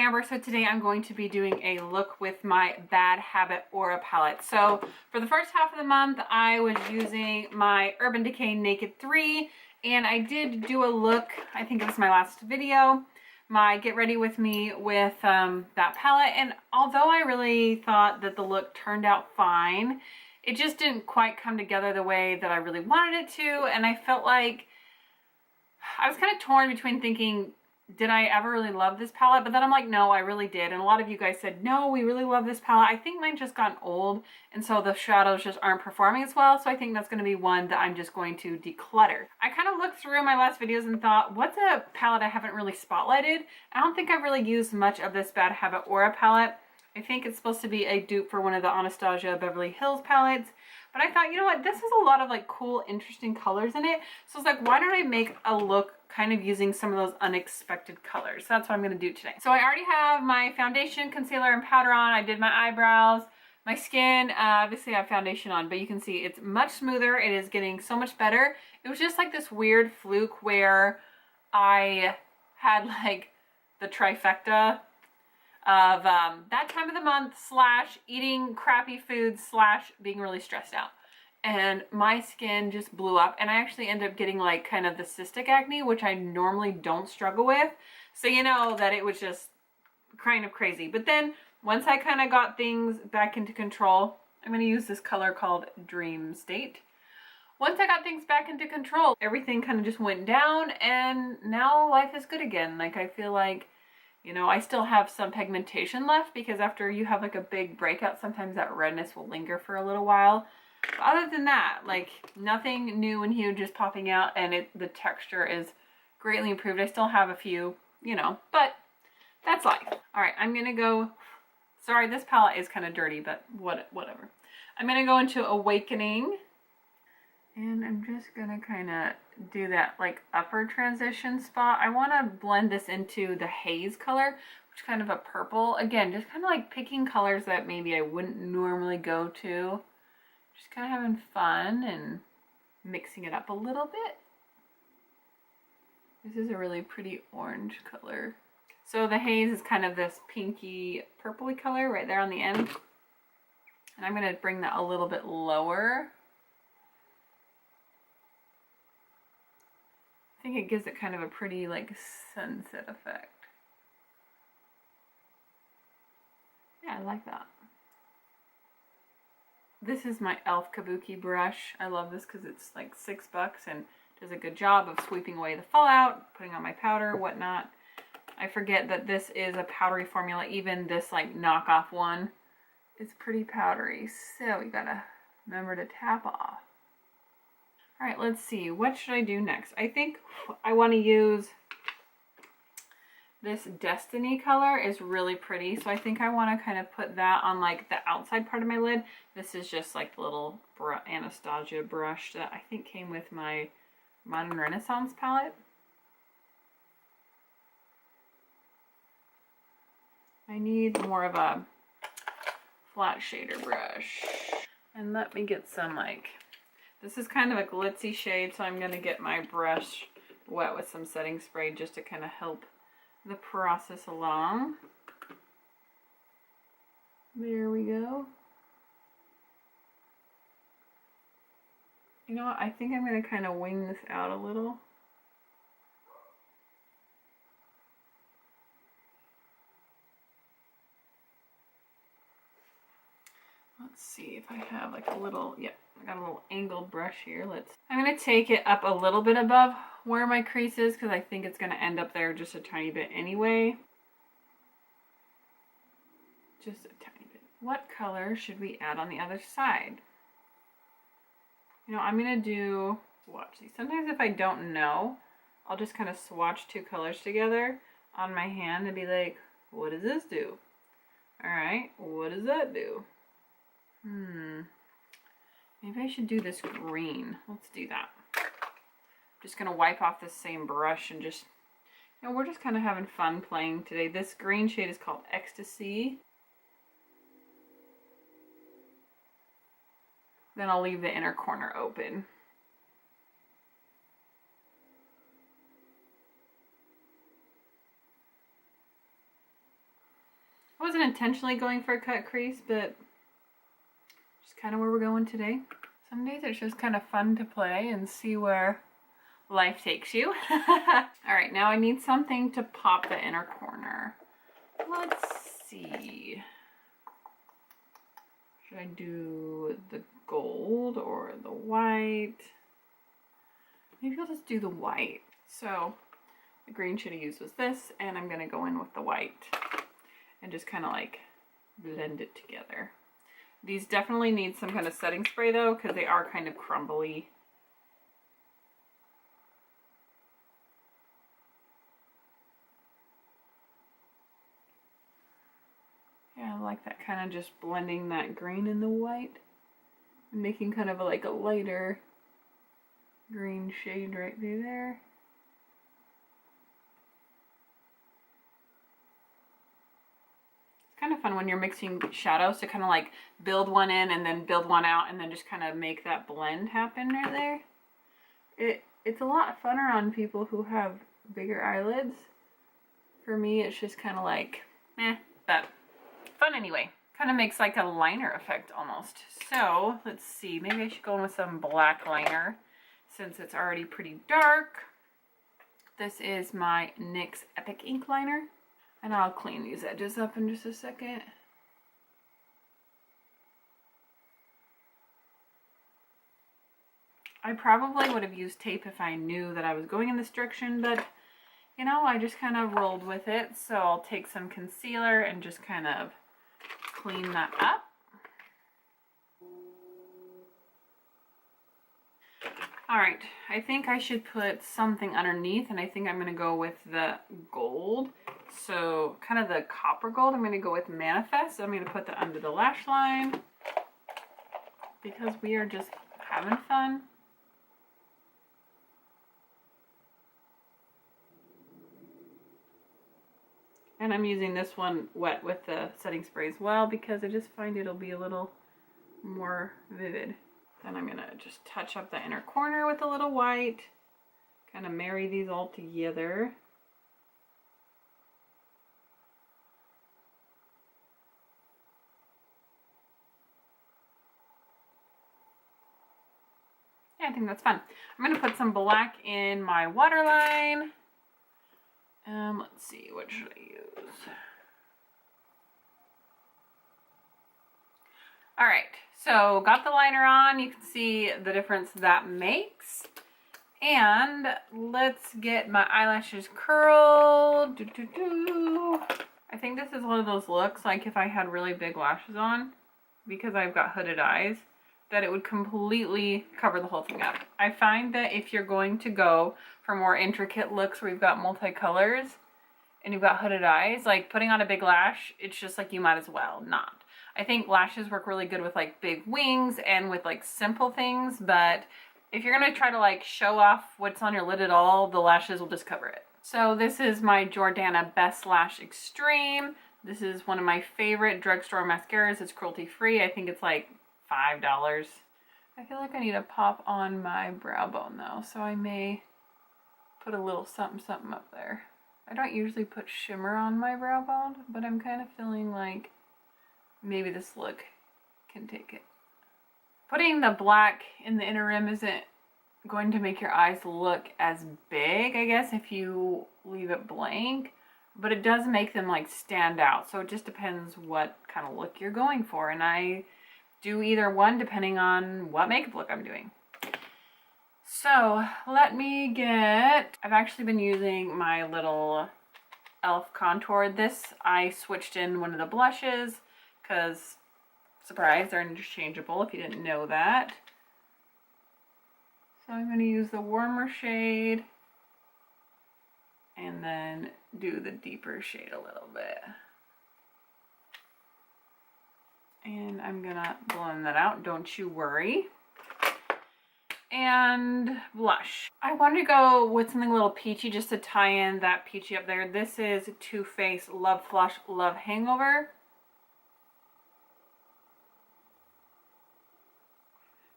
Amber. So today I'm going to be doing a look with my Bad Habit Aura palette. So for the first half of the month, I was using my Urban Decay Naked 3, and I did do a look, I think it was my last video, my Get Ready With Me with that palette. And although I really thought that the look turned out fine, it just didn't quite come together the way that I really wanted it to. And I felt like I was kind of torn between thinking, did I ever really love this palette? But then I'm like, no, I really did. And a lot of you guys said, no, we really love this palette. I think mine just gotten old, and so the shadows just aren't performing as well. So I think that's going to be one that I'm just going to declutter. I kind of looked through my last videos and thought, what's a palette I haven't really spotlighted? I don't think I've really used much of this Bad Habit Aura palette. I think it's supposed to be a dupe for one of the Anastasia Beverly Hills palettes. But I thought, you know what, this has a lot of like cool, interesting colors in it. So it's like, why don't I make a look kind of using some of those unexpected colors? So that's what I'm going to do today. So I already have my foundation, concealer, and powder on. I did my eyebrows, my skin. Obviously I have foundation on, but you can see it's much smoother. It is getting so much better. It was just like this weird fluke where I had like the trifecta of that time of the month / eating crappy food / being really stressed out, and my skin just blew up, and I actually ended up getting like kind of the cystic acne, which I normally don't struggle with. So you know that it was just kind of crazy. But then once I kind of got things back into control, I'm going to use this color called Dream State. Once I got things back into control, everything kind of just went down, and now life is good again. Like I feel like, you know, I still have some pigmentation left because after you have like a big breakout, sometimes that redness will linger for a little while. But other than that, like nothing new and huge is popping out, and the texture is greatly improved. I still have a few, you know, but that's life. All right, I'm gonna go, sorry, this palette is kind of dirty, but whatever. I'm gonna go into Awakening, and I'm just gonna kind of do that like upper transition spot. I want to blend this into the haze color, which is kind of a purple. Again, just kind of like picking colors that maybe I wouldn't normally go to. Just kind of having fun and mixing it up a little bit. This is a really pretty orange color. So the haze is kind of this pinky purpley color right there on the end. And I'm going to bring that a little bit lower. I think it gives it kind of a pretty like sunset effect. Yeah, I like that. This is my e.l.f. Kabuki brush. I love this because it's like $6 and does a good job of sweeping away the fallout, putting on my powder, whatnot. I forget that this is a powdery formula. Even this like knockoff one is pretty powdery. So you gotta remember to tap off. All right, let's see. What should I do next? I think I want to use this Destiny color. Is really pretty. So I think I want to kind of put that on like the outside part of my lid. This is just like the little Anastasia brush that I think came with my Modern Renaissance palette. I need more of a flat shader brush. And let me get some like, this is kind of a glitzy shade, so I'm going to get my brush wet with some setting spray just to kind of help the process along. There we go. You know what? I think I'm going to kind of wing this out a little. Let's see if I have like a little, yep, I got a little angled brush here. I'm going to take it up a little bit above where my crease is because I think it's going to end up there just a tiny bit anyway. Just a tiny bit. What color should we add on the other side? You know, I'm going to do swatch these. Sometimes if I don't know, I'll just kind of swatch two colors together on my hand and be like, what does this do? All right, what does that do? Maybe I should do this green. Let's do that. I'm just going to wipe off the same brush and just, you know, we're just kind of having fun playing today. This green shade is called Ecstasy. Then I'll leave the inner corner open. wasn't intentionally going for a cut crease, but just kind of where we're going today. Some days it's just kind of fun to play and see where life takes you. All right, now I need something to pop the inner corner. Let's see. Should I do the gold or the white? Maybe I'll just do the white. So the green should have used was this, and I'm gonna go in with the white and just kind of like blend it together. These definitely need some kind of setting spray though, because they are kind of crumbly. Yeah, I like that kind of just blending that green and the white and making kind of like a lighter green shade right through there. It's kind of fun when you're mixing shadows to kind of like build one in and then build one out and then just kind of make that blend happen right there. It's a lot funner on people who have bigger eyelids. For me, it's just kind of like, but fun anyway. Kind of makes like a liner effect almost. So let's see, maybe I should go in with some black liner since it's already pretty dark. This is my NYX Epic Ink liner, and I'll clean these edges up in just a second. I probably would have used tape if I knew that I was going in this direction, but you know, I just kind of rolled with it. So I'll take some concealer and just kind of clean that up. All right, I think I should put something underneath, and I think I'm gonna go with the gold. So kind of the copper gold, I'm gonna go with Manifest. So I'm gonna put that under the lash line because we are just having fun. And I'm using this one wet with the setting spray as well because I just find it'll be a little more vivid. Then I'm gonna just touch up the inner corner with a little white, kind of marry these all together. Yeah, I think that's fun. I'm gonna put some black in my waterline. Let's see, what should I use? All right, so got the liner on. You can see the difference that makes. And let's get my eyelashes curled. I think this is one of those looks, like if I had really big lashes on, because I've got hooded eyes, that it would completely cover the whole thing up. I find that if you're going to go for more intricate looks where you've got multicolors and you've got hooded eyes, like putting on a big lash, it's just like you might as well not. I think lashes work really good with like big wings and with like simple things, but if you're gonna try to like show off what's on your lid at all, the lashes will just cover it. So this is my Jordana Best Lash Extreme. This is one of my favorite drugstore mascaras. It's cruelty free. I think it's like $5. I feel like I need to pop on my brow bone though, so I may put a little something something up there. I don't usually put shimmer on my brow bone, but I'm kind of feeling like maybe this look can take it. Putting the black in the inner rim isn't going to make your eyes look as big, I guess, if you leave it blank, but it does make them like stand out. So it just depends what kind of look you're going for, and I do either one depending on what makeup look I'm doing. So let me get, I've actually been using my little e.l.f. contour. This I switched in one of the blushes because, surprise, they're interchangeable if you didn't know that. So I'm going to use the warmer shade and then do the deeper shade a little bit. And I'm going to blend that out, don't you worry. And blush. I wanted to go with something a little peachy just to tie in that peachy up there. This is Too Faced Love Flush Love Hangover.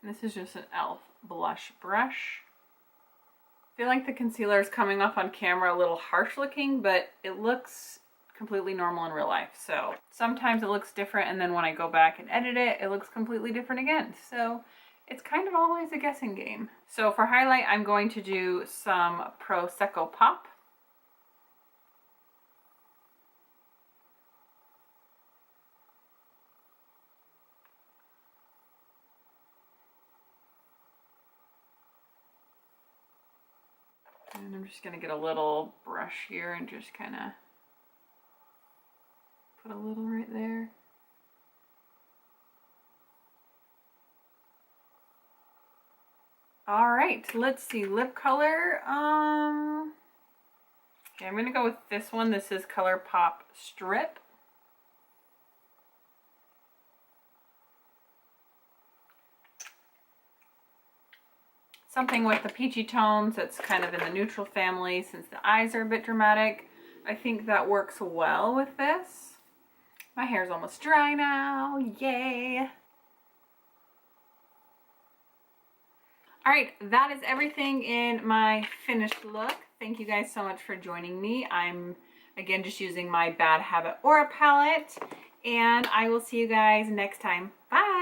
And this is just an e.l.f. blush brush. I feel like the concealer is coming off on camera a little harsh looking, but it looks completely normal in real life. So sometimes it looks different, and then when I go back and edit it, it looks completely different again. So it's kind of always a guessing game. So for highlight, I'm going to do some Prosecco Pop. And I'm just going to get a little brush here and just kind of put a little right there. All right, let's see, lip color. Okay, I'm gonna go with this one. This is ColourPop Strip. Something with the peachy tones that's kind of in the neutral family since the eyes are a bit dramatic. I think that works well with this. My hair's almost dry now, yay. All right, that is everything in my finished look. Thank you guys so much for joining me. I'm, again, just using my Bad Habit Aura palette, and I will see you guys next time. Bye!